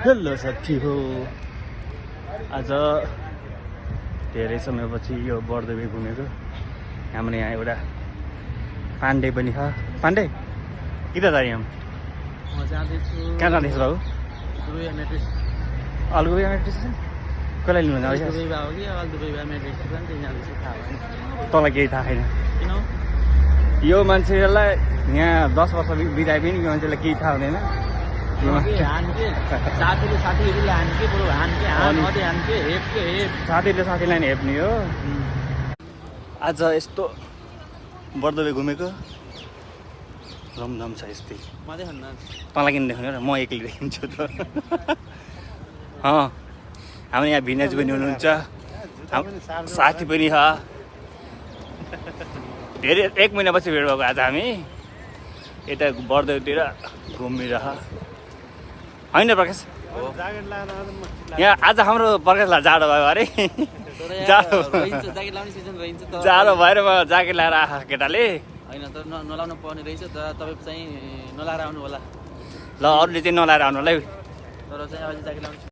Hello साथी हो आज धेरै समयपछि यो बर्दवे घुमेको हाम्रो यहाँ एउटा पाण्डे पनि छ पाण्डे किता जाने हम म जाँदैछु कहाँ जाँदैछ बाबु दुबई मेट्रो अलगुबे मेट्रो स्टेसन कसलाई लिनु जाँदैछ दुबई बा हो कि दुबई बा मेट्रो स्टेसन त्यही जाँदैछु थाहा भएन तँलाई केही थाहा छैन किन हौ? यो मान्छेलाई यहाँ 10 वर्ष बिताए पनि यो मान्छेलाई केही थाहा हुँदैन साथीहरूले हान्के बरु हान्के हान्के हेपको हेप साथीले साथीलाई नि हेप्ने हो आज यस्तो बर्दवे घुमेको रमझम छ यस्तै म देख्न तँलाई किन देखाउने र म एक्लै देखिन्छु त हाम्रो यहाँ भिनाज पनि हुनुहुन्छ साथी पनि छ धेरै 1 महिनापछि भेट भएको आज हामी यता बर्दवेतिर घुमिरह होइन प्रकाश यहाँ आज हाम्रो प्रकाशलाई जाडो भयो अरे जाडो भएर म ज्याकेट लगाएर आएको केटाले होइन तर नलाउनु पर्ने रहेछ तर तपाईँ चाहिँ नलाएर आउनु होला ल अरूले चाहिँ नलाएर आउनु होला है तर चाहिँ अब ज्याकेट लाउनु